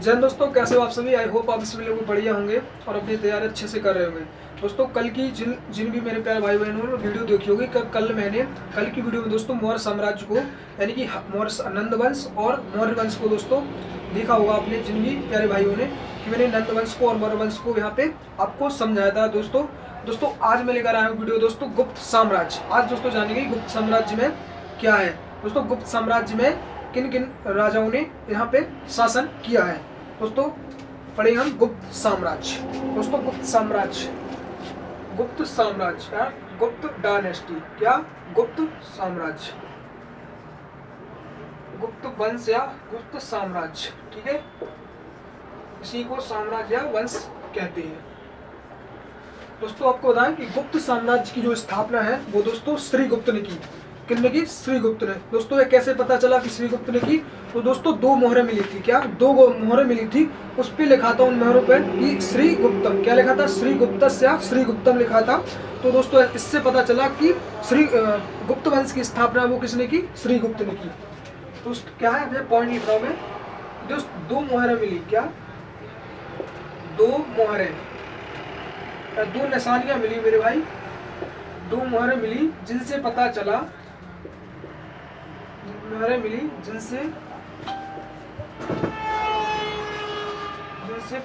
जय हिंद दोस्तों, कैसे हो आप सभी। आई होप आप सभी लोग बढ़िया होंगे और अपनी तैयारी अच्छे से कर रहे होंगे। दोस्तों कल की जिन भी मेरे प्यारे भाई बहनों ने वीडियो देखी होगी, कल की वीडियो में दोस्तों मौर्य साम्राज्य को यानी कि मौर्य नंद वंश और मौर्य वंश को दोस्तों देखा होगा आपने जिन भी प्यारे भाइयों ने कि मैंने नंद वंश को और मौर्य वंश को यहाँ पे आपको समझाया था। दोस्तों आज मैं लेकर आया हूँ वीडियो दोस्तों गुप्त साम्राज्य। आज दोस्तों जानेंगे गुप्त साम्राज्य में क्या है। दोस्तों गुप्त साम्राज्य में किन किन राजाओं ने यहाँ पे शासन किया है। दोस्तों पढ़ेंगे हम गुप्त साम्राज्य। दोस्तों गुप्त साम्राज्य क्या, गुप्त डायनेस्टी, क्या गुप्त साम्राज्य, गुप्त वंश या गुप्त साम्राज्य, ठीक है। इसी को साम्राज्य या वंश कहते हैं। दोस्तों आपको बताएं कि गुप्त साम्राज्य की जो स्थापना है वो दोस्तों श्रीगुप्त ने की। किसने की? श्रीगुप्त ने। दोस्तों ये कैसे पता चला कि श्रीगुप्त ने की? तो दोस्तों दो मोहरें मिली थी। क्या? दो मोहरें मिली थी। उस पे लिखा था उन मोहरों पे कि श्रीगुप्तम। क्या लिखा था? श्रीगुप्तस्य या श्रीगुप्तम लिखा था। तो दोस्तों इससे पता चला कि गुप्त वंश की स्थापना वो किसने की? श्रीगुप्त ने की। तो क्या है, मैं पॉइंट लिख रहा हूँ मैं। दोस्तों दो मोहरें मिली। क्या? दो मोहरें, दो निशानियां मिली मेरे भाई, दो मोहरें मिली जिनसे पता चला, मोहरें मिली जिनसे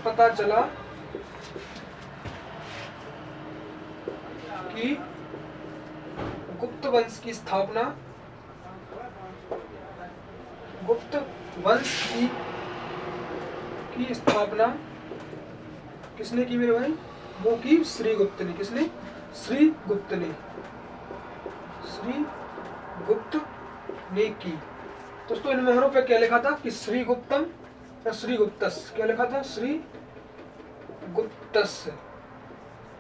पता चला कि गुप्त वंश की स्थापना, गुप्त वंश की स्थापना किसने की मेरे भाई? वो की श्रीगुप्त ने। किसने? श्रीगुप्त ने। श्रीगुप्त ने की। दोस्तों इन मोहरों पे क्या लिखा था कि श्रीगुप्तम या श्रीगुप्तस। क्या लिखा था? श्रीगुप्तस,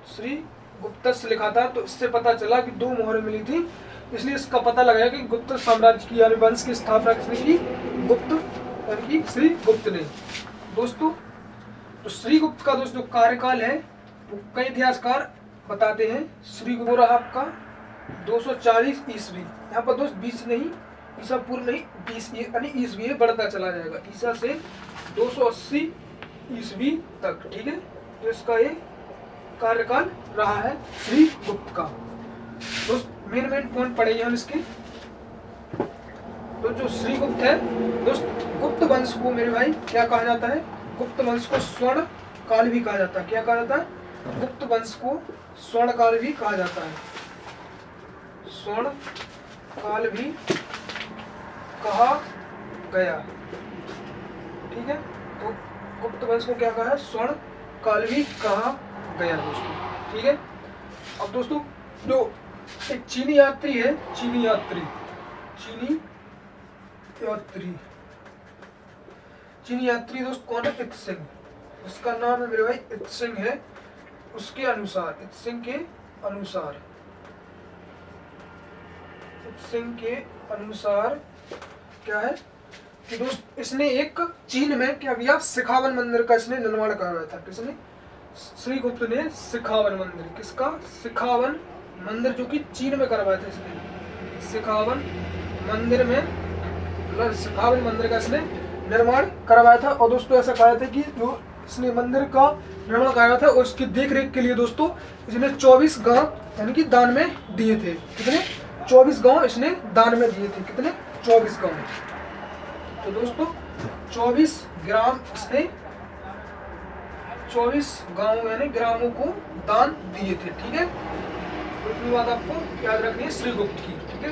श्रीगुप्तस लिखा था। तो इससे पता चला कि दो मोहरें मिली थी, इसलिए इसका पता लगाया कि गुप्त साम्राज्य की यानी वंश की स्थापना किसने की? गुप्त यानी कि श्रीगुप्त ने। दोस्तों तो श्रीगुप्त का दोस्तों कार्यकाल है वो कई इतिहासकार बताते हैं। श्रीगुप्त रहा आपका 240 ईस्वी। यहाँ पर दोस्त 20 नहीं, ईसा पूर्व नहीं, 20 यानी ईस्वी बढ़ता चला जाएगा। ईसा से 280 ईस्वी तक, ठीक है। तो इसका ये कार्यकाल रहा है श्रीगुप्त का। दोस्त मेन पॉइंट पढ़ेंगे हम इसके। तो जो श्रीगुप्त है दोस्त, गुप्त वंश को मेरे भाई क्या कहा जाता है? गुप्त वंश को स्वर्ण काल भी कहा जाता है। क्या कहा जाता है? गुप्त वंश को स्वर्ण काल भी कहा जाता है। स्वर्ण काल भी कहा गया, ठीक है। तो गुप्त वंश को क्या कहा है? स्वर्ण काल भी कहा गया दोस्तों, ठीक है। अब दोस्तों जो एक चीनी यात्री है, चीनी यात्री दोस्त कौन है? इत्सिंग। उसका नाम है मेरे भाई इत्सिंग है। उसके अनुसार, इत्सिंग के अनुसार क्या है कि दोस्त इसने एक चीन में क्या किया? सिखावन मंदिर का इसने निर्माण करवाया था। किसने? श्रीगुप्त ने सिखावन मंदिर। किसका? सिखावन मंदिर, जो कि चीन में करवाया था इसने। सिखावन मंदिर का इसने निर्माण करवाया था। और दोस्तों ऐसा कहा था कि जो इसने मंदिर का निर्माण कराया था और उसकी देखरेख के लिए दोस्तों इसने 24 गांव यानी कि दान में दिए थे। कितने? 24 गांव इसने दान में दिए थे। कितने? 24 गांव। तो दोस्तों 24 ग्राम इसने 24 गांव यानी ग्रामों को दान दिए थे, ठीक है। तो इतनी बात आपको याद रखनी है श्रीगुप्त की, ठीक है।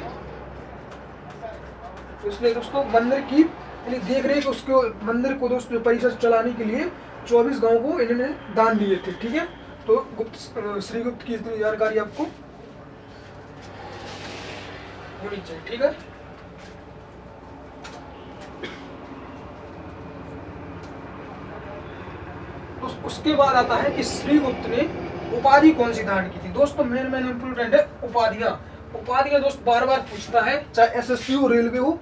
तो इसलिए दोस्तों मंदिर की यानी देखरेख, उसके मंदिर को दोस्तों परिसर चलाने के लिए 24 गांव को इन्होंने दान दिए थे, ठीक है। तो श्रीगुप्त की इतनी जानकारी आपको होनी चाहिए, ठीक है। तो उसके बाद आता है कि श्रीगुप्त ने उपाधि कौन सी धारण की थी। दोस्तों मेन इंपोर्टेंट है उपाधियां दोस्त बार बार पूछता है, चाहे एसएससी हो, रेलवे हो,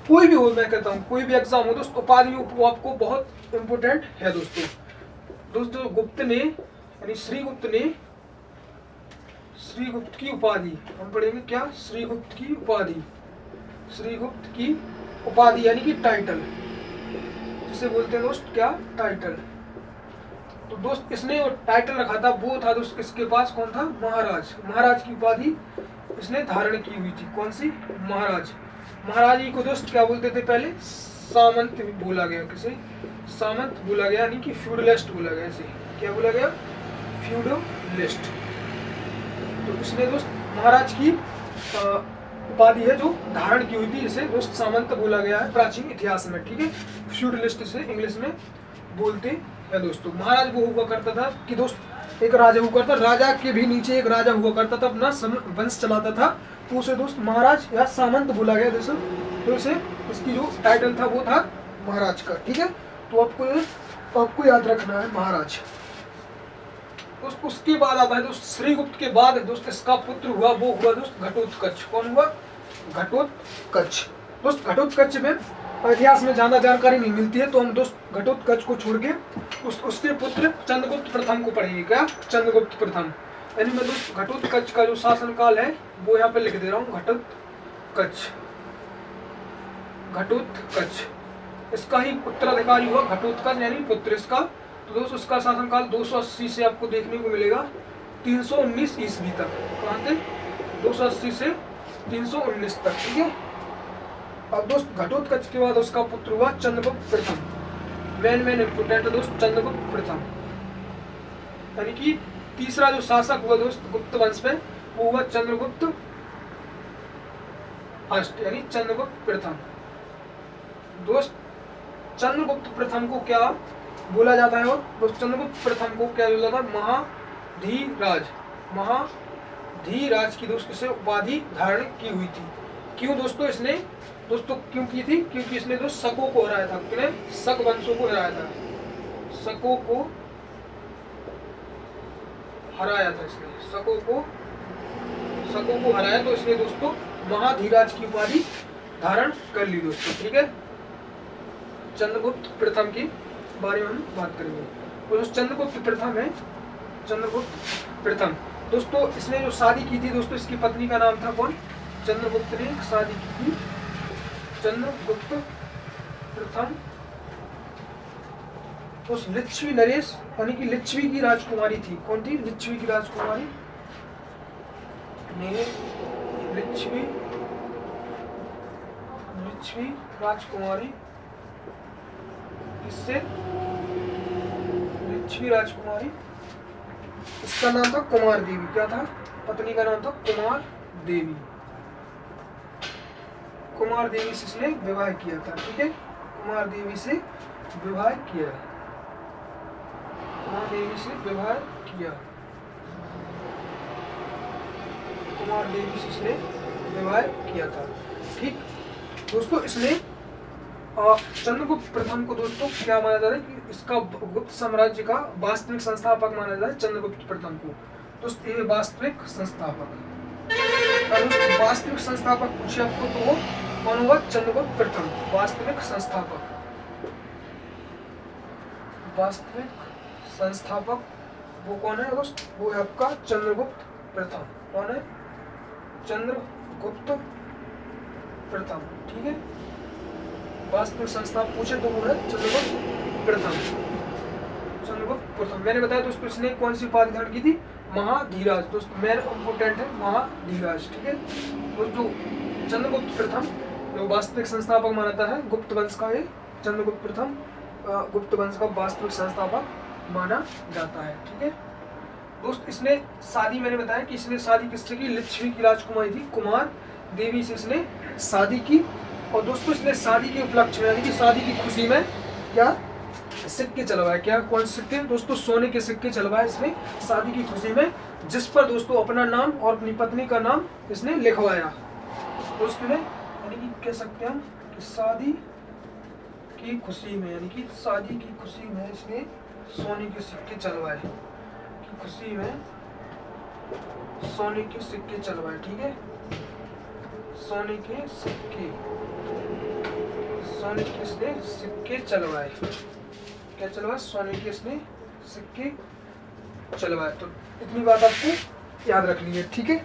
कोई भी हो, मैं कहता हूँ कोई भी एग्जाम हो दोस्त, उपाधि वो आपको बहुत इंपोर्टेंट है दोस्तों गुप्त ने यानी श्रीगुप्त की उपाधि हम पढ़ेंगे। क्या? श्रीगुप्त की उपाधि यानी कि टाइटल, जिसे बोलते हैं दोस्त क्या, टाइटल। तो दोस्त इसने जो टाइटल रखा था वो था दोस्त इसके पास कौन था, महाराज। महाराज की उपाधि इसने धारण की हुई थी, कौन सी, महाराज। महाराज जी को दोस्त क्या बोलते थे पहले, सामंत बोला गया, किसे, सामंत बोला गया, यानी कि फ्यूडलिस्ट बोला गया। इसे क्या बोला गया, फ्यूडलिस्ट। तो इसने दोस्त महाराज की उपाधि है जो धारण की हुई थी, इसे दोस्त सामंत बोला गया है प्राचीन इतिहास में, ठीक है। फ्यूडलिस्ट से इंग्लिश में बोलते हैं दोस्तों। महाराज वो हुआ करता था कि दोस्त एक राजा हुआ करता, राजा के भी नीचे एक राजा हुआ करता था, अपना वंश चलाता था, तो उसे दोस्त महाराज या सामंत बोला गया दोस्तों। तो इसे इसकी जो टाइटल था वो था महाराज का, ठीक है। तो आपको याद रखना है महाराज। दोस्त उसके बाद आता है दोस्त श्रीगुप्त के बाद दोस्त इसका पुत्र हुआ, वो हुआ दोस्त घटोत्कच। कौन हुआ, घटोत्कच। दोस्त घटोत्कच में इतिहास में ज्यादा जानकारी नहीं मिलती है, तो हम दोस्त घटोत्कच को छोड़ के उसके पुत्र चंद्रगुप्त प्रथम को पढ़ेंगे। क्या, चंद्रगुप्त प्रथम। यानी मैं दोस्त घटोत्कच का जो शासनकाल है वो यहाँ पे लिख दे रहा हूँ, घटोत्कच। घटोत्कच इसका ही उत्तराधिकारी हुआ घटोत्कच, यानी पुत्र इसका। तो दोस्त उसका शासनकाल 280 से आपको देखने को मिलेगा 319 ईस्वी तक। कहाँ से, 280 से 319 तक, ठीक है। अब दोस्त घटोत्कच के बाद उसका पुत्र हुआ चंद्रगुप्त प्रथम। मेन इंपोर्टेंट है दोस्त चंद्रगुप्त प्रथम, यानी कि तीसरा जो शासक हुआ दोस्त गुप्त वंश में वो हुआ चंद्रगुप्त फर्स्ट, यानी चंद्रगुप्त प्रथम। दोस्त चंद्रगुप्त प्रथम को क्या बोला जाता है, और दोस्त चंद्रगुप्त प्रथम को क्या बोला था, महाधीराज। महाधीराज की दोस्त इसे उपाधि धारण की हुई थी। क्यों दोस्तों, इसने दोस्तों क्यों की थी, क्योंकि इसने दोस्त शकों को हराया था। किन्हें, शक वंशों को हराया था, शकों को हराया था इसने, शकों को हराया, तो इसने दोस्तों महाधीराज की उपाधि धारण कर ली दोस्तों, ठीक है। चंद्रगुप्त प्रथम की बारे में हम बात करेंगे। तो चंद्रगुप्त प्रथम है, चंद्रगुप्त प्रथम दोस्तों इसने जो शादी की थी दोस्तों, इसकी पत्नी का नाम था कौन, चंद्रगुप्त ने शादी की थी चंद्रगुप्त प्रथम उस लिच्छवी नरेश, यानी कि लिच्छवी की राजकुमारी थी। कौन थी, लिच्छवी की राजकुमारी, लिच्छवी राजकुमारी, इससे लिच्छवी राजकुमारी, इसका नाम था कुमार देवी। क्या था, पत्नी का नाम था कुमार देवी। कुमार देवी से इसने विवाह किया था, ठीक है। कुमार देवी से विवाह किया, कुमार देवी से विवाह किया, कुमार देवी से इसने विवाह किया था, ठीक दोस्तों। इसने चंद्रगुप्त प्रथम को दोस्तों क्या माना जाता है कि इसका गुप्त साम्राज्य का वास्तविक संस्थापक माना जाता है चंद्रगुप्त प्रथम को। दोस्तों ये वास्तविक संस्थापक, अगर वास्तविक संस्थापक पूछे आपको तो वो कौन हुआ, चंद्रगुप्त प्रथम। वास्तविक संस्थापक, वास्तविक संस्थापक वो कौन है दोस्त, वो है आपका चंद्रगुप्त प्रथम। कौन है, चंद्रगुप्त प्रथम, ठीक है। वास्तविक संस्था पूछे तो वो है चंद्रगुप्त प्रथम, चंद्रगुप्त प्रथम। मैंने बताया दोस्तों इसने कौन सी उपाधि धारण की थी, महाधीराज। दोस्तों मेन इंपोर्टेंट है महाधीराज, ठीक है। दोस्तों चंद्रगुप्त प्रथम जो वास्तविक संस्थापक माना जाता है गुप्त वंश का, ये चंद्रगुप्त प्रथम गुप्त वंश का वास्तविक संस्थापक माना जाता है, ठीक है। दोस्त इसने शादी, मैंने बताया कि इसने शादी किससे की, लिच्छवी की राजकुमारी थी कुमार देवी से इसने शादी की। और दोस्तों इसने शादी के उपलक्ष्य में, यानी कि शादी की खुशी में क्या सिक्के चलवाए। क्या, कौन से सिक्के दोस्तों, सोने के सिक्के चलवाए इसने शादी की खुशी में, जिस पर दोस्तों अपना नाम और अपनी पत्नी का नाम इसने लिखवाया। दोस्तों ने यानी कि कह सकते हैं हम कि शादी की खुशी में, यानी कि शादी की खुशी में इसने सोने के सिक्के चलवाए, की खुशी में सोने के सिक्के चलवाए, ठीक है। सोने के सिक्के, सोने के इसने सिक्के चलवाए, क्या चलवाए, सोने के इसने सिक्के चलवाए। तो इतनी बात आपको याद रखनी है, ठीक है।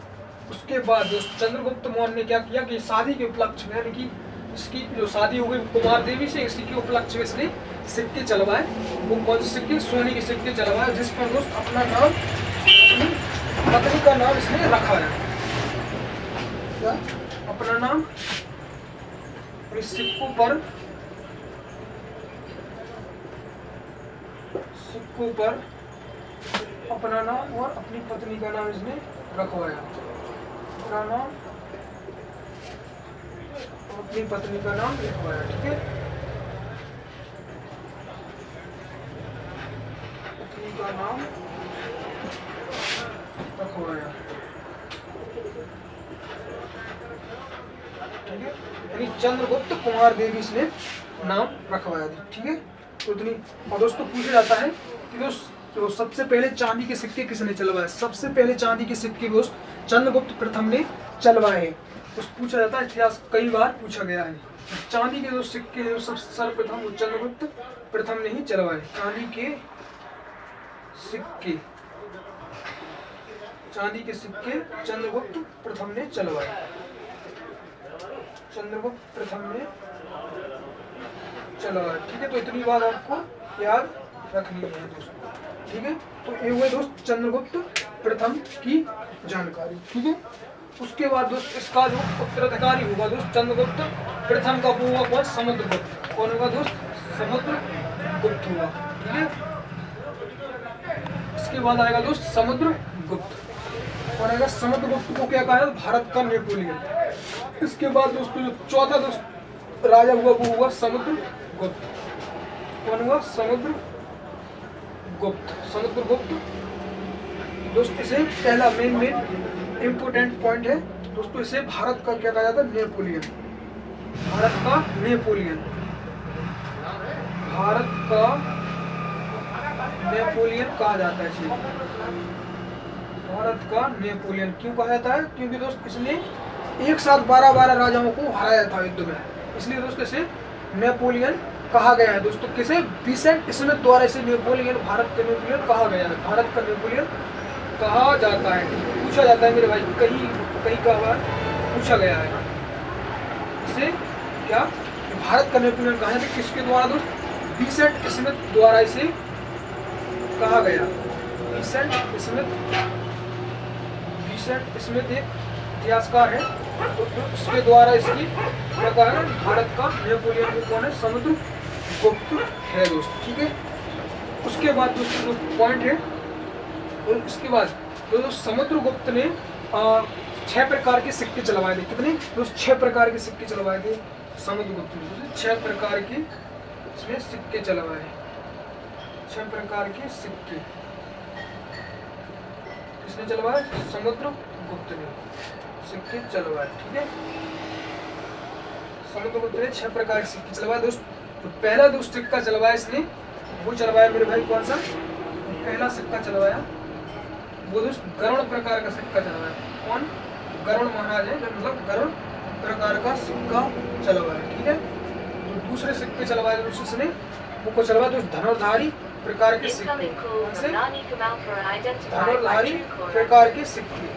उसके बाद दोस्त चंद्रगुप्त मौर्य ने क्या किया कि शादी के उपलक्ष्य में, यानी कि इसकी जो शादी हो गई कुमार देवी से, इसी के उपलक्ष्य में इसने सिक्के चलवाए। वो कौन से सिक्के? सोने के सिक्के चलवाए, जिस पर दोस्त अपना नाम, अपनी पत्नी का नाम इसने रखा है। क्या? अपना नाम, और इस सिक्कों पर अपना नाम और अपनी पत्नी का नाम इसने रखवाया। अपना नाम और अपनी पत्नी का नाम लिखवाया। ठीक है, पत्नी का नाम रखवाया। ठीक है, यानी चंद्रगुप्त कुमार देवी इसने नाम रखवाया थी। ठीक है, तो इतनी। और दोस्तों पूछा जाता है कि दोस्त तो सबसे पहले चांदी के सिक्के किसने चलवाए? सबसे पहले चांदी के सिक्के दोस्त चंद्रगुप्त प्रथम ने चलवाए। उस पूछा जाता है, इतिहास कई बार पूछा गया है। चांदी के जो सिक्के हैं सब सर्वप्रथम वो चंद्रगुप्त प्रथम ने ही चलवाए। चांदी के सिक्के चंद्रगुप्त प्रथम ने चलवाए। चंद्रगुप्त प्रथम ने चलवाए। ठीक है, तो इतनी बात आपको याद रखनी है दोस्तों। ठीक है, तो ये हुए दोस्त चंद्रगुप्त प्रथम की जानकारी। ठीक है, उसके बाद दोस्त इसका जो उत्तराधिकारी होगा दोस्त चंद्रगुप्त प्रथम का वो होगा कौन? समुद्रगुप्त। कौन होगा दोस्त? समुद्रगुप्त होगा। ठीक है, इसके बाद आएगा दोस्त समुद्रगुप्त। कौन आएगा? समुद्रगुप्त को क्या कहा है? भारत का नेपोलियन। इसके बाद दोस्तों जो चौथा दोस्त राजा हुआ वो हुआ समुद्रगुप्त। कौन हुआ? समुद्रगुप्त। दोस्तों इसे पहला मेन इम्पोर्टेंट पॉइंट है दोस्तों, इसे भारत का क्या कहा जाता है? नेपोलियन। भारत का नेपोलियन कहा जाता है इसे। भारत का नेपोलियन क्यों कहा जाता है? क्योंकि दोस्त इसने एक साथ 12 राजाओं को हराया था युद्ध में, इसलिए दोस्तों इसे नेपोलियन कहा गया है। दोस्तों किसे? विसेंट स्मिथ द्वारा इसे नेपोलियन, भारत का नेपोलियन कहा गया है। भारत का नेपोलियन कहा जाता है। पूछा जाता है मेरे भाई, कई का बार पूछा गया है इसे क्या? भारत का नेपोलियन कहा जाता है। किसके द्वारा दोस्त? विसेंट स्मिथ द्वारा इसे कहा गया। विसेंट स्मिथ एक इतिहासकार है, तो उसके द्वारा इसकी क्या कहा है? भारत का नेपोलियन में कौन है? समुद्रगुप्त है दोस्त। ठीक है, उसके बाद दोस्तों जो पॉइंट है, और इसके बाद तो समुद्रगुप्त ने 6 प्रकार के सिक्के चलवाए थे। कितने दोस्त? 6 प्रकार के सिक्के चलवाए थे समुद्रगुप्त ने। 6 प्रकार के इसने सिक्के चलवाए। 6 प्रकार के सिक्के किसने चलवाए? समुद्रगुप्त ने सिक्के चलवाए। ठीक है, समुद्रगुप्त ने 6 प्रकार के सिक्के चलवाए दोस्त। तो पहला दोस्त सिक्का चलवाया इसने, वो चलवाया मेरे भाई कौन सा? पहला सिक्का चलवाया वो दोस्त गरुड़ प्रकार का सिक्का चलवाया। कौन? गरुड़ महाराज है, मतलब गरुड़ प्रकार का सिक्का चलवाया। ठीक है, तो दूसरे सिक्के चलवाए दोस्त इसने, वो को चलवाया दोस्त धनुर्धारी प्रकार के सिक्के। कौन से? धनुर्धारी प्रकार के सिक्के।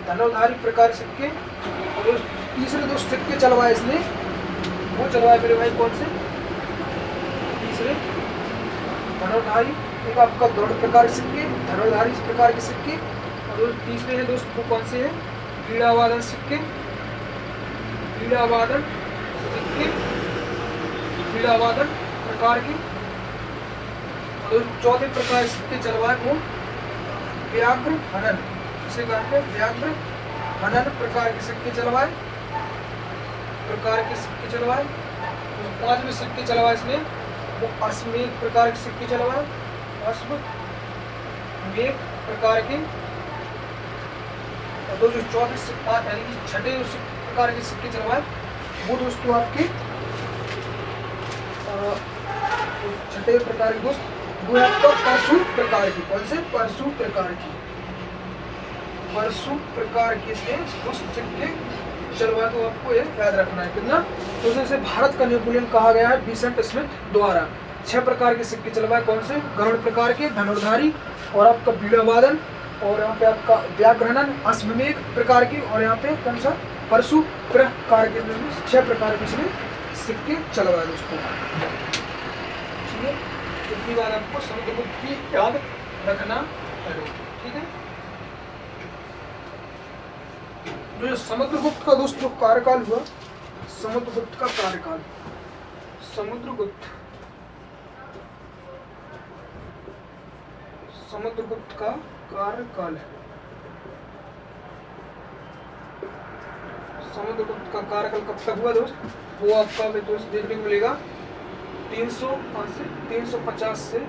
धनुर्धारी प्रकार सिक्के। और तीसरे दोस्त सिक्के चलवाए इसने, वो चलवाए मेरे भाई कौन से? तीसरे धनुर्धारी, एक आपका गरुड़ प्रकार के सिक्के, धनुर्धारी प्रकार के सिक्के। और तीसरे हैं दोस्त वो कौन से हैं? वीणावादन सिक्के। वीणावादन प्रकार के। और चौथे प्रकार सिक्के चलवाए वो व्याघ्र हनन, इसे कहते हैं व्याघ्र हनन प्रकार के सिक्के चलवाए। पांचवें सिक्के चलवाए इसने वो अश्वमेध प्रकार के सिक्के चलवाए। अश्वमेध प्रकार के। और जो चौथे यानी कि छठे प्रकार के सिक्के चलवाए वो दोस्तों आपके छठे प्रकार के दोस्त वो आपका परशु प्रकार की। कौन से? परशु प्रकार की। परशु प्रकार के सिक्के चलवाए, तो आपको ये याद रखना है। कितना? तो जैसे भारत का नेपोलियन कहा गया है विसेंट स्मिथ द्वारा। 6 प्रकार के सिक्के चलवाए। कौन से? गरुड़ प्रकार के, धनुर्धारी, और आपका वीणावादन, और यहाँ पे आपका व्याघ्रहनन, अश्वमेध प्रकार की, और यहाँ पे कौन सा? परशु प्रकार के 6 प्रकार के इसने सिक्के चलवाए दोस्तों। ठीक है, इतनी बार आपको समुद्रगुप्त की याद रखना है। ठीक है, जो समुद्रगुप्त का दोस्तों कार्यकाल हुआ, समुद्रगुप्त का कार्यकाल, समुद्रगुप्त का कार्यकाल है। समुद्रगुप्त का कार्यकाल कब तक हुआ दोस्त? वो आपका दोस्त देखने को मिलेगा 350 से 375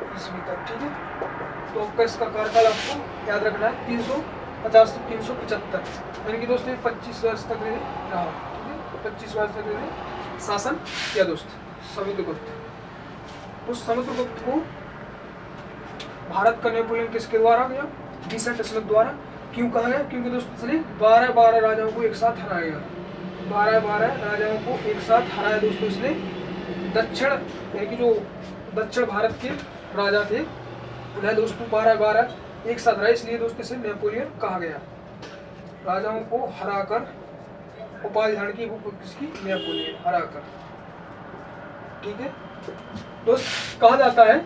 ईस्वी तक। ठीक है, तो आपका इसका कार्यकाल आपको याद रखना है 350 से 375, यानी कि दोस्तों 25 वर्ष तक रहा। ठीक है, 25 वर्ष तक शासन किया दोस्त समुद्रगुप्त। तो समुद्रगुप्त को भारत का नेपोलियन किसके द्वारा गया? विंसेंट स्मिथ द्वारा। क्यों कहा गया? क्योंकि दोस्तों इसने 12 राजाओं को एक साथ हराया गया। 12 राजाओं को एक साथ हराया दोस्तों इसने। दक्षिण यानी कि जो दक्षिण भारत के राजा थे उन्हें दोस्तों 12 एक साथ हराया, इसलिए दोस्तों इसे नेपोलियन कहा गया। राजाओं को हराकर उपाधि धारण की, वो किसकी? नेपोलियन, हराकर। ठीक है दोस्त, कहा जाता है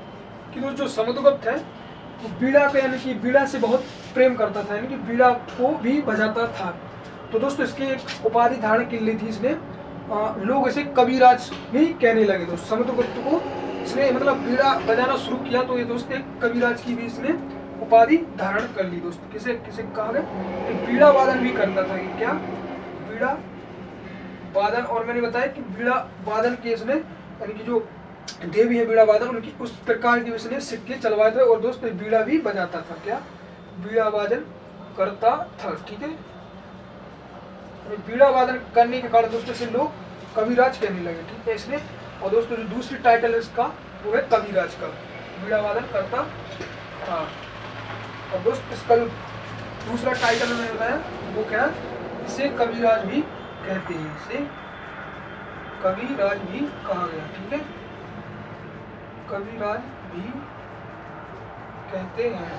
कि जो समुद्रगुप्त है वो बीड़ा को यानी कि बीड़ा से बहुत प्रेम करता था, यानी कि बीड़ा को भी बजाता था। तो दोस्तों इसकी एक उपाधि धारण की ली थी इसने, लोग इसे कविराज भी कहने लगे। दोस्त समुद्रगुप्त को इसने मतलब बीड़ा बजाना शुरू किया तो ये दोस्त एक कविराज की भी इसने उपाधि धारण कर ली। दोस्त किसे किसे कहा गया? बीड़ा वादन भी करता था। क्या? बीड़ा वादन। और मैंने बताया कि बीड़ा वादन के इसने यानी कि जो देवी है बीड़ा वादन, उनकी उस प्रकार की इसने सिक्के चलवाए थे। और दोस्त बीड़ा भी बजाता था। क्या? बीड़ा वादन करता था। ठीक है, बीड़ा वादन करने के कारण दोस्तों से लोग कविराज कहने लगे। ठीक है, इसने। और दोस्तों जो दूसरी टाइटल है इसका वो है कविराज का, बीड़ा वादन करता था। और दोस्त इसका जो दूसरा टाइटल मैंने बताया वो क्या है? इसे कविराज भी कहते हैं, इसे कविराज भी कहा गया। ठीक है, कविराज भी कहते हैं।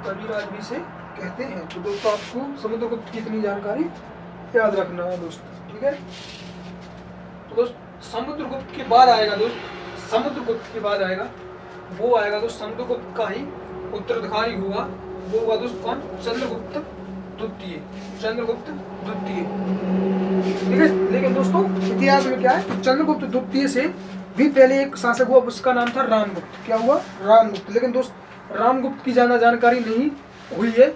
कविराज भी से कहते हैं। तो दोस्तों आपको समुद्रगुप्त की इतनी जानकारी याद रखना है दोस्त। ठीक है, तो दोस्त समुद्रगुप्त के बाद आएगा दोस्त, समुद्रगुप्त के बाद आएगा वो आएगा दोस्त समुद्रगुप्त का ही उत्तराधिकारी हुआ, वो हुआ दोस्त कौन? चंद्रगुप्त द्वितीय। चंद्रगुप्त द्वितीय। ठीक है, लेकिन दोस्तों इतिहास में क्या है? तो चंद्रगुप्त द्वितीय से भी पहले एक शासक हुआ, उसका नाम था रामगुप्त। क्या हुआ? रामगुप्त। लेकिन दोस्त रामगुप्त की ज्यादा जानकारी नहीं हुई है।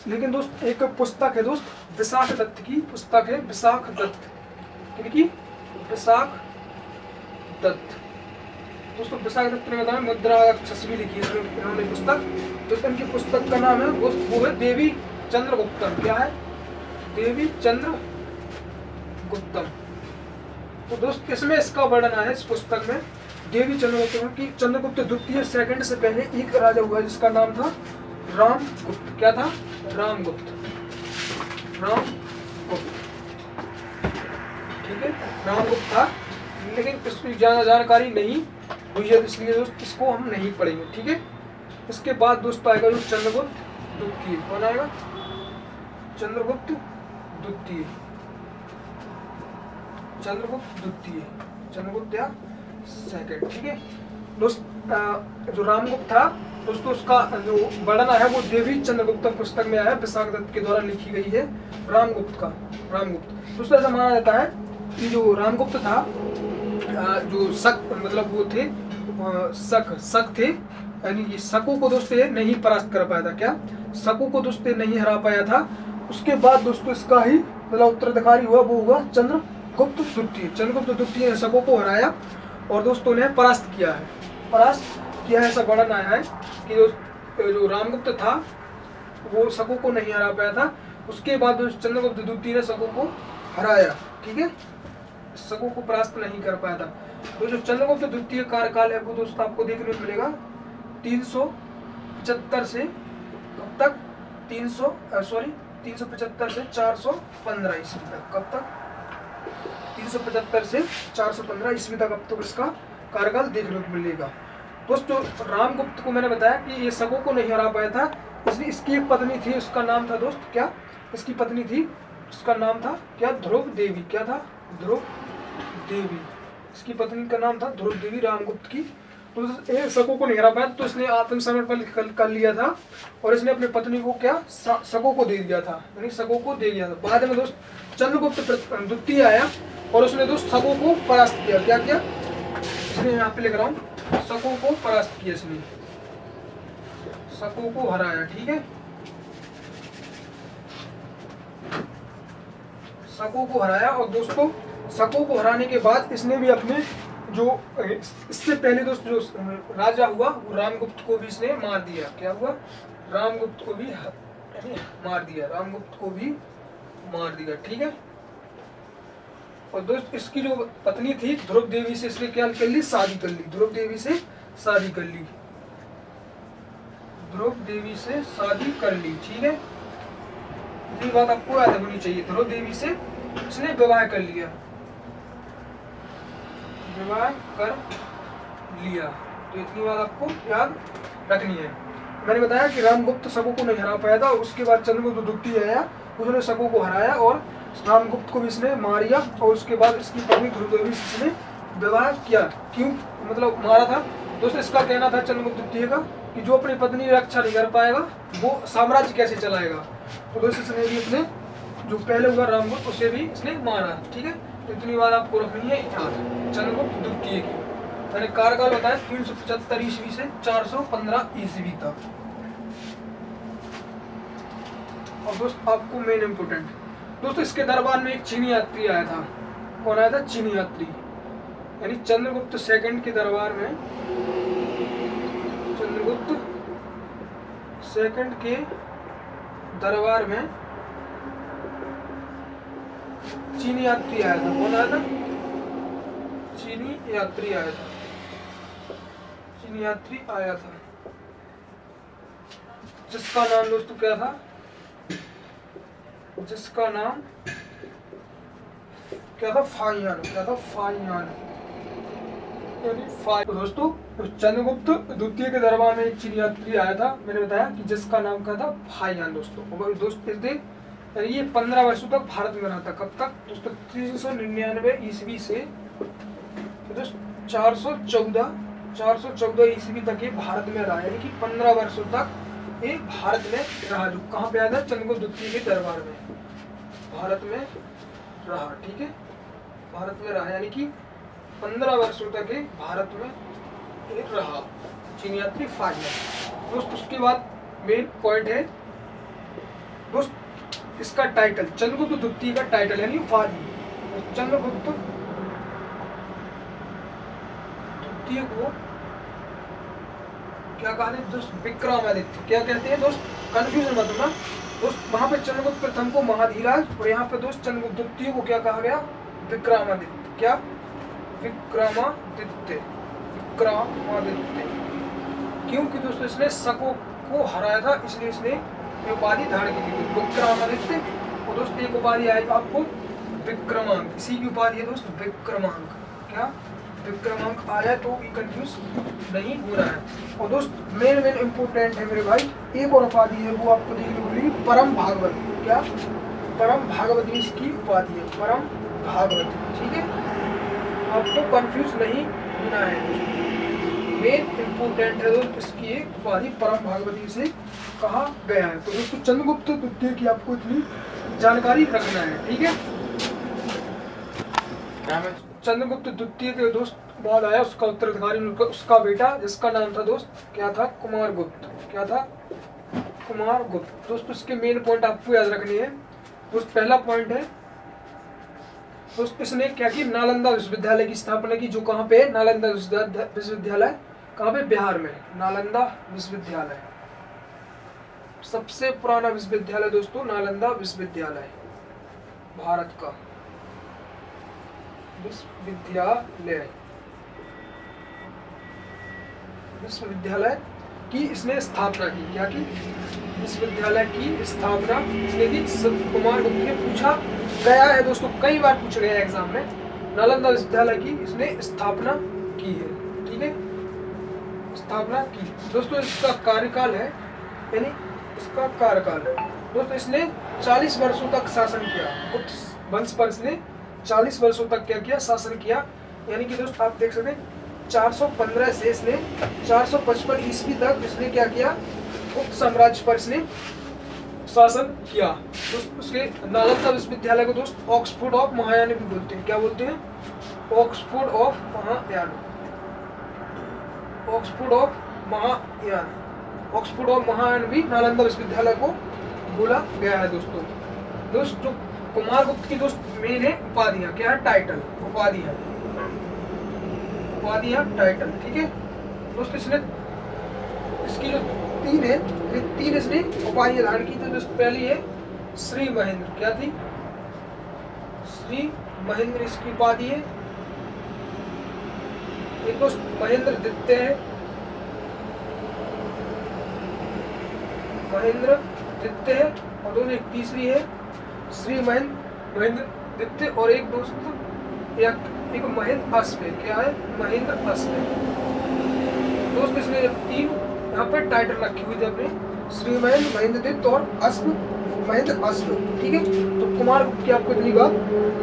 लेकिन दोस्त एक पुस्तक है दोस्त, विशाख दत्त की पुस्तक है, विशाख दत्त। किनकी? विशाख दत्त। दोस्तों विशाख दत्त ने बताया मुद्रा छसवी लिखी है इन्होंने पुस्तक। दोस्तों इनकी पुस्तक का नाम है वो है देवी चंद्रगुप्तम। क्या है? देवी चंद्रगुप्तम। तो दोस्त इसमें इसका वर्णन है इस पुस्तक में देवी चंद्रगुप्त की। चंद्रगुप्त द्वितीय सेकंड से पहले एक राजा हुआ जिसका नाम था रामगुप्त। क्या था? रामगुप्त। रामगुप्त। ठीक है, रामगुप्त था, लेकिन इसकी ज्यादा जानकारी नहीं हुई है, इसलिए दोस्त इसको हम नहीं पढ़ेंगे। ठीक है, इसके बाद दोस्त आएगा जो चंद्रगुप्त द्वितीय। कौन आएगा? चंद्रगुप्त द्वितीय। चंद्रगुप्त द्वितीय, चंद्रगुप्त या सेकंड। ठीक है दोस्त, जो रामगुप्त था दोस्तों उसका जो वर्णन है वो देवी चंद्रगुप्त पुस्तक में आया, विशाख दत्त के द्वारा लिखी गई है। रामगुप्त का, रामगुप्त दोस्तों ऐसा माना जाता है कि जो रामगुप्त था जो शक मतलब वो थे शक थे, यानी कि शकों को दोस्तों ये नहीं परास्त कर पाया था। क्या? शकों को दोस्तों नहीं हरा पाया था। उसके बाद दोस्तों इसका ही मतलब उत्तराधिकारी हुआ वो हुआ चंद्रगुप्त द्वितीय। चंद्रगुप्त द्वितीय ने शकों को हराया और दोस्तों ने परास्त किया है। परास्त किया है ऐसा वर्णन आया है कि जो रामगुप्त था वो शकों को नहीं हरा पाया था। उसके बाद चंद्रगुप्त द्वितीय ने शकों को हराया। ठीक है, शकों को परास्त नहीं कर पाया था। तो जो चंद्रगुप्त द्वितीय कार्यकाल है वो दोस्तों आपको देखने को मिलेगा 375 से कब तक? 375 से 415 ईस्वी तक। कब तक? 375 से 415 ईस्वी तक अब तक इसका कार्यकाल देखने को मिलेगा। दोस्तों रामगुप्त को मैंने बताया कि ये शकों को नहीं हरा पाया था, इसलिए इसकी एक पत्नी थी, उसका नाम था दोस्त क्या, इसकी पत्नी थी, उसका नाम था क्या, ध्रुव देवी। क्या था? ध्रुव देवी। इसकी पत्नी का नाम था ध्रुव देवी रामगुप्त की। तो शको को नहीं हरा पाया तो इसने आत्मसमर्पण कर लिया था और इसने अपनी पत्नी को क्या, शको को दे दिया था, यानी शको को दे दिया था। बाद में दोस्त चंद्रगुप्त द्वितीय आया और उसने दोस्त शको को परास्त किया। क्या किया? इसने यहाँ पे लिख रहा हूँ, शको को परास्त किया, इसने शको को हराया। ठीक है, शको को हराया। और दोस्तों शको को हराने के बाद इसने भी अपने जो इससे पहले दोस्त जो राजा हुआ वो रामगुप्त को भी इसने मार दिया। क्या हुआ? रामगुप्त को भी मार दिया, रामगुप्त को भी मार दिया। ठीक है, और दोस्त इसकी जो पत्नी थी ध्रुव देवी से इसने क्या कर ली, शादी कर ली। ध्रुव देवी से शादी कर ली, ध्रुव देवी से शादी कर ली। ठीक है, इतनी बात आपको याद होनी चाहिए। ध्रुव देवी से इसने विवाह कर लिया, विवाह कर लिया। तो इतनी बात आपको याद रखनी है। मैंने बताया कि रामगुप्त शको को नहीं हरा पाया था, उसके बाद चंद्रगुप्त द्वितीय आया, उसने शको को हराया और रामगुप्त को भी इसने मार दिया। और उसके बाद इसकी पत्नी ध्रुव देवी से इसने विवाह किया। क्यों मतलब मारा था दोस्तों? इसका कहना था चंद्रगुप्त द्वितीय का कि जो अपनी पत्नी की रक्षा नहीं कर पाएगा वो साम्राज्य कैसे चलाएगा। तो दोस्तों इसने भी अपने जो पहले हुआ रामगुप्त उसे भी इसने मारा। ठीक है, तो इतनी बात आपको रखनी है याद चंद्रगुप्त द्वितीय की। मैंने कार्यकाल बताया 375 ईस्वी से 415 ईस्वी तक। और दोस्त आपको मेन इम्पोर्टेंट दोस्तों, इसके दरबार में एक चीनी यात्री आया था। कौन आया था? चीनी यात्री। यानी चंद्रगुप्त सेकंड के दरबार में, चंद्रगुप्त सेकंड के दरबार में चीनी यात्री आया था। कौन आया था? चीनी यात्री आया था, चीनी यात्री आया था, जिसका नाम दोस्तों क्या था? जिसका नाम क्या था? फाहियान। क्या था? फाहियान। तो दोस्तों चंद्रगुप्त द्वितीय के दरबार में एक चीनी यात्री आया था, मैंने बताया कि जिसका नाम क्या था? फाहियान। दोस्तों दोस्त ये 15 वर्षों तक भारत में रहा था। कब तक दोस्तों? 399 ईस्वी से दोस्त 414 ईस्वी तक ये भारत में रहा, यानी कि 15 वर्षों तक ये भारत में रहा। जो कहाँ पे आया था? चंद्रगुप्त द्वितीय के दरबार में भारत में रहा। ठीक है, भारत में रहा, यानी कि 15 वर्षों तक ये भारत में रहा चीनी यात्री फाहियान। दोस्त उसके बाद मेन पॉइंट है दोस्त, इसका टाइटल चंद्रगुप्त द्वितीय का टाइटल यानी उपाधि। चंद्रगुप्त द्वितीय को क्या कहते हैं दोस्त? विक्रमादित्य। क्या कहते हैं दोस्त? कंफ्यूजन मत होना दोस्त। वहां पे चंद्रगुप्त प्रथम को महाधीराज और यहाँ पे दोस्त चंद्रगुप्त द्वितीय को क्या कहा गया? विक्रमादित्य। क्या? विक्रमादित्य। विक्रमादित्य क्योंकि दोस्तों इसने शको को हराया था, इसलिए इसने उपाधि धारण की थी विक्रमादित्य। और दोस्त एक उपाधि आएगी आपको विक्रमांक, इसी की उपाधि है दोस्त विक्रमांक। क्या? विक्रमांक आ जाए तो भी कंफ्यूज नहीं हो रहा है। और दोस्त मेन इम्पोर्टेंट है मेरे भाई, एक और उपाधि है वो आपको देखने को मिली, परम भागवत। क्या? परम भागवती इसकी उपाधि है, परम भागवती। ठीक है, आपको कंफ्यूज नहीं होना है दोस्तों, मेन इम्पोर्टेंट है दोस्त इसकी एक उपाधि परम भागवती से कहा गया है। तो दोस्तों चंद्रगुप्त द्वितीय की आपको इतनी जानकारी रखना है। ठीक है, चंद्रगुप्त द्वितीय के दोस्त बाद आया उसका उत्तराधिकारी उसका बेटा, जिसका नाम था दोस्त क्या था? कुमारगुप्त। क्या था? कुमारगुप्त। दोस्तों इसके मेन पॉइंट आपको याद रखनी है दोस्त। पहला पॉइंट है दोस्त, इसने क्या की? नालंदा विश्वविद्यालय की स्थापना की। जो कहाँ पे है? नालंदा विश्वविद्यालय। कहाँ पे? बिहार में। नालंदा विश्वविद्यालय सबसे पुराना विश्वविद्यालय दोस्तों, नालंदा विश्वविद्यालय भारत का विश्वविद्यालय की इसने स्थापना की। क्या की? विश्वविद्यालय की स्थापना इसने की। कुमारगुप्त ने पूछा गया है दोस्तों, कई बार पूछा गया एग्जाम में। नालंदा विश्वविद्यालय की इसने स्थापना की है। ठीक है, स्थापना की। दोस्तों इसका कार्यकाल है, यानी इसका कार्यकाल है दोस्तों, इसने 40 वर्षों तक शासन किया। गुप्त वंश पर इसने 40 वर्षों तक क्या किया, शासन किया। यानी कि दोस्त आप देख सकते हैं 415 से इसने 455 ईस्वी तक इसने क्या किया, गुप्त साम्राज्य पर इसने शासन किया। दोस्त उसके नालंदा विश्वविद्यालय को दोस्त ऑक्सफोर्ड ऑफ महायान भी बोलते हैं। क्या बोलते हैं? Oxford of Mahayana. Oxford of Mahayana, Oxford of Mahayana भी नालंदा विश्वविद्यालय को बोला गया है दोस्तों। दोस्त जो कुमार गुप्त की दोस्त मेन है उपाधियां, क्या है, टाइटल, उपाधियां, उपाधियां टाइटल, ठीक है दोस्त। इसने इसकी जो तीन है, ये तीन इसने उपाधियां धारण की। तो दोस्त पहली है श्री महेंद्र, क्या थी, श्री महेंद्र इसकी उपाधि है। एक दोस्त महेंद्र द्वितीय है, महेंद्र द्वितीय है। और दोस्त एक तीसरी है श्री महेंद्र द्वितीय। और एक दोस्त एक महेंद्र अश्व है, क्या है, महेंद्र अश्व है दोस्त। इसने तीन यहाँ पे टाइटल रखी हुई थी अपने, श्री महेंद्र द्वितीय और अश्व महेंद्र अश्व, ठीक है। तो कुमार गुप्त की आपको इतनी बात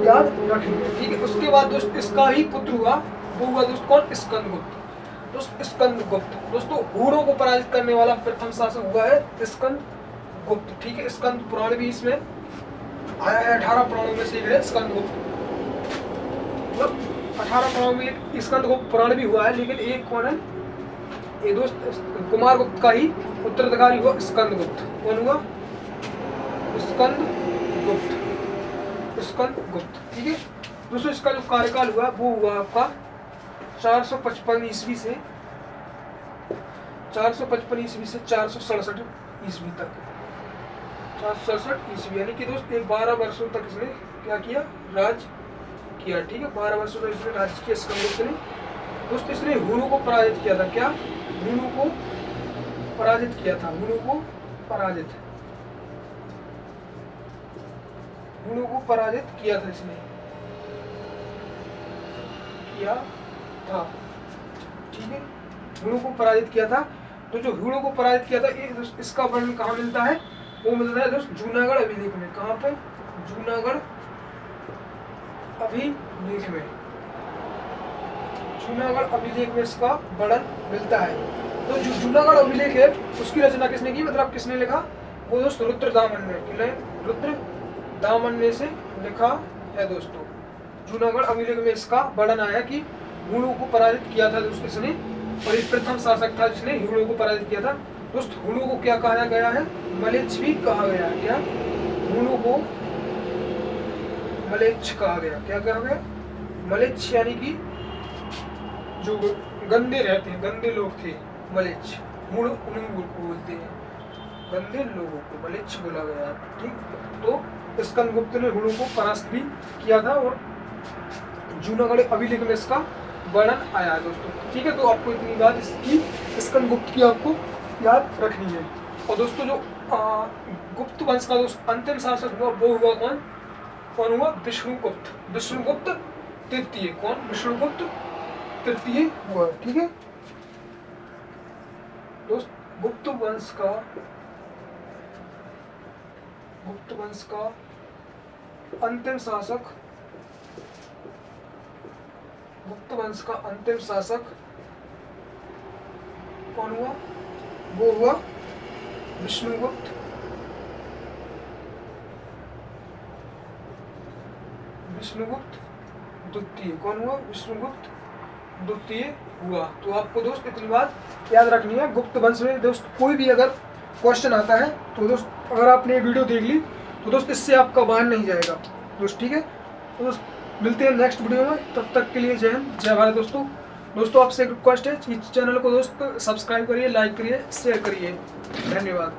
याद रखनी है, ठीक है। उसके बाद दोस्त इसका ही पुत्र हुआ, वो हुआ दोस्त कौन, स्कंदगुप्त। दोस्त स्कंदगुप्त दोस्तों हुणों को पराजित करने वाला प्रथम शासक हुआ है स्कंदगुप्त, ठीक है। स्कंद पुराण भी इसमें आया है, 18 पुराणों में से एक है स्कंदगुप्त। मतलब 18 पुराणों में एक स्कंदगुप्त पुराण भी हुआ है, लेकिन एक कौन है, ये दोस्त कुमार गुप्त का ही उत्तराधिकारी हुआ स्कंदगुप्त। कौन हुआ, स्कंदगुप्त, स्कंदगुप्त, ठीक है दोस्तों। इसका जो कार्यकाल हुआ वो हुआ आपका 455 ईस्वी से 467 ईस्वी तक, 467 ईस्वी, यानी कि दोस्त 12 वर्षों तक इसने क्या किया, राज किया, ठीक है। 12 वर्षों तक इसने राज किया स्कंदगुप्त ने दोस्त। इसने हुणों को पराजित किया था, क्या, हुणों को पराजित किया था, हुणों को पराजित, हुणों को पराजित किया था, इसने किया था, ठीक है, हुणों को पराजित किया था। तो जो हुणों को पराजित किया था इसका वर्णन कहाँ मिलता है, वो मिलता है दोस्त जूनागढ़ अभिलेख में। कहाँ पे, जूनागढ़ अभिलेख में, जूनागढ़ अभिलेख में इसका वर्णन मिलता है। तो जो जूनागढ़ अभिलेख है उसकी रचना किसने की, मतलब किसने लिखा, वो दोस्त रुद्रदामन दामन से लिखा है दोस्तों। जूनागढ़ अभिलेख में इसका वर्णन आया कि हुणों को पराजित किया था दोस्त इसने, और ये प्रथम शासक था जिसने हुणों को पराजित किया था दोस्त। हुणों को क्या कहा गया है, मलेच्छ भी कहा गया है, क्या, हुणों को मलेच्छ कहा गया, क्या कहा गया, मलेच्छ, यानी कि जो गंदे रहते हैं, गंदे लोग थे, मलेच्छ, हुण उन्हीं को बोलते हैं, गंदे लोगों को मलेच्छ बोला गया, ठीक। तो स्कंदगुप्त ने हुणों को परास्त भी किया था और जूनागढ़ अभिलेख में इसका वर्णन आया है दोस्तों, ठीक है। तो आपको इतनी बात इसकी स्कंदगुप्त की आपको याद रखनी है। और दोस्तों जो गुप्त वंश का दोस्त अंतिम शासक हुआ वो हुआ कौन, कौन हुआ, विष्णुगुप्त, विष्णुगुप्त तृतीय, कौन, विष्णुगुप्त तृतीय हुआ, ठीक है दोस्त। गुप्त वंश का अंतिम शासक, गुप्त वंश का अंतिम शासक कौन हुआ, वो हुआ विष्णुगुप्त, विष्णुगुप्त द्वितीय। कौन हुआ, विष्णुगुप्त द्वितीय हुआ। तो आपको दोस्त इतनी बात याद रखनी है। गुप्त वंश में दोस्त कोई भी अगर क्वेश्चन आता है तो दोस्त अगर आपने ये वीडियो देख ली तो दोस्त इससे आपका बाहर नहीं जाएगा दोस्त, ठीक है। तो दोस्त मिलते हैं नेक्स्ट वीडियो में, तब तक के लिए जय हिंद जय भारत दोस्तों आपसे एक रिक्वेस्ट है, इस चैनल को दोस्त सब्सक्राइब करिए, लाइक करिए, शेयर करिए, धन्यवाद।